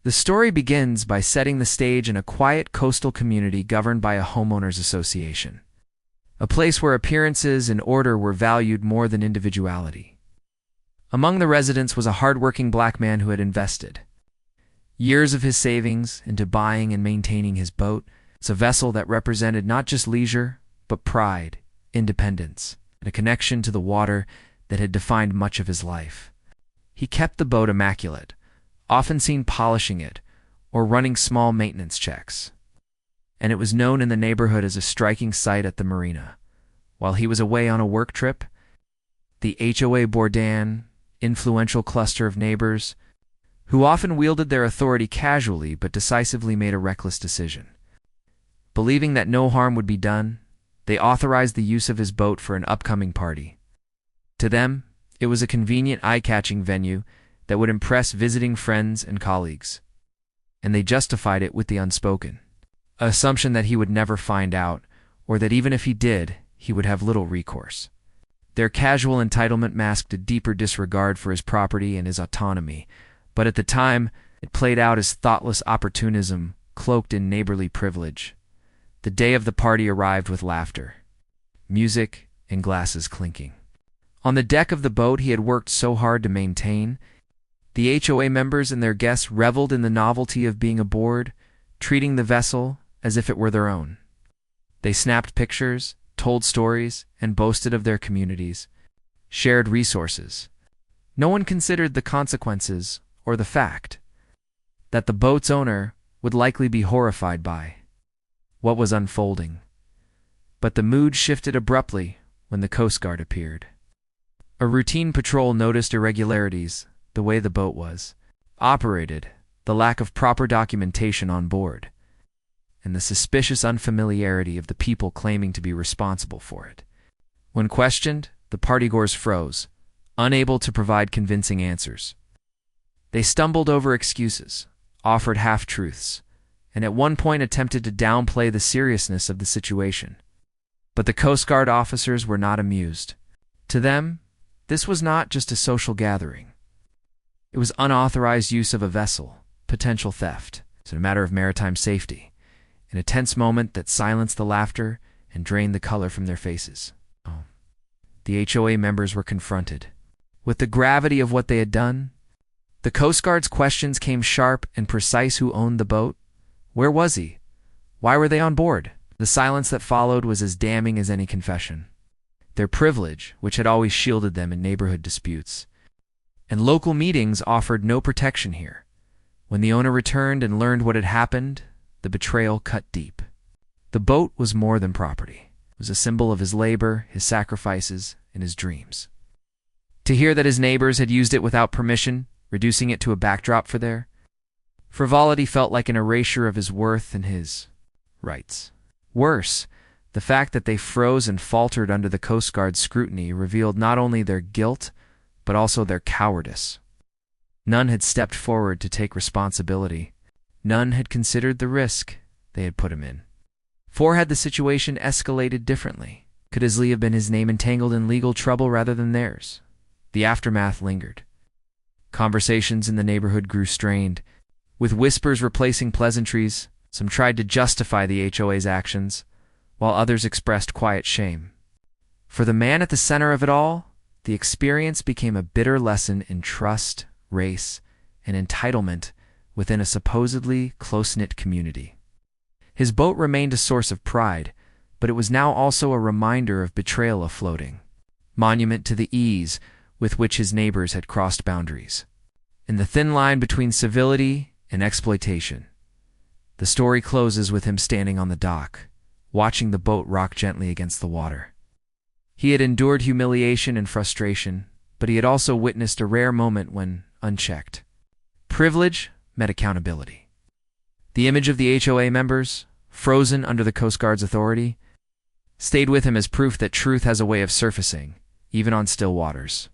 The story begins by setting the stage in a quiet coastal community governed by a homeowners association, a place where appearances and order were valued more than individuality. Among the residents was a hardworking black man who had invested years of his savings into buying and maintaining his boat. It's a vessel that represented not just leisure, but pride, independence, and a connection to the water that had defined much of his life. He kept the boat immaculate, often seen polishing it or running small maintenance checks, and it was known in the neighborhood as a striking sight at the marina. While he was away on a work trip, the HOA Bourdain, influential cluster of neighbors, who often wielded their authority casually but decisively made a reckless decision. Believing that no harm would be done, they authorized the use of his boat for an upcoming party. To them, it was a convenient, eye-catching venue that would impress visiting friends and colleagues, and they justified it with the unspoken assumption that he would never find out, or that even if he did, he would have little recourse. Their casual entitlement masked a deeper disregard for his property and his autonomy, but at the time, it played out as thoughtless opportunism cloaked in neighborly privilege. The day of the party arrived with laughter, music, and glasses clinking. On the deck of the boat he had worked so hard to maintain, the HOA members and their guests reveled in the novelty of being aboard, treating the vessel as if it were their own. They snapped pictures, told stories, and boasted of their communities, shared resources. No one considered the consequences or the fact that the boat's owner would likely be horrified by what was unfolding. But the mood shifted abruptly when the Coast Guard appeared. A routine patrol noticed irregularities, the way the boat was operated, the lack of proper documentation on board, and the suspicious unfamiliarity of the people claiming to be responsible for it. When questioned, the partygoers froze, unable to provide convincing answers. They stumbled over excuses, offered half-truths, and at one point attempted to downplay the seriousness of the situation. But the Coast Guard officers were not amused. To them, this was not just a social gathering. It was unauthorized use of a vessel, potential theft. It's a matter of maritime safety, in a tense moment that silenced the laughter and drained the color from their faces. The HOA members were confronted with the gravity of what they had done. The Coast Guard's questions came sharp and precise. Who owned the boat? Where was he? Why were they on board? The silence that followed was as damning as any confession. Their privilege, which had always shielded them in neighborhood disputes, and local meetings offered no protection here. When the owner returned and learned what had happened, the betrayal cut deep. The boat was more than property. It was a symbol of his labor, his sacrifices, and his dreams. To hear that his neighbors had used it without permission, reducing it to a backdrop for their frivolity, felt like an erasure of his worth and his rights. Worse, the fact that they froze and faltered under the Coast Guard's scrutiny revealed not only their guilt, but also their cowardice. None had stepped forward to take responsibility. None had considered the risk they had put him in. For had the situation escalated differently, could easily have been his name entangled in legal trouble rather than theirs. The aftermath lingered. Conversations in the neighborhood grew strained, with whispers replacing pleasantries. Some tried to justify the HOA's actions, while others expressed quiet shame. For the man at the center of it all, the experience became a bitter lesson in trust, race, and entitlement within a supposedly close-knit community. His boat remained a source of pride, but it was now also a reminder of betrayal afloating, monument to the ease with which his neighbors had crossed boundaries. In the thin line between civility and exploitation, the story closes with him standing on the dock, watching the boat rock gently against the water. He had endured humiliation and frustration, but he had also witnessed a rare moment when unchecked. Privilege met accountability. The image of the HOA members, frozen under the Coast Guard's authority, stayed with him as proof that truth has a way of surfacing, even on still waters.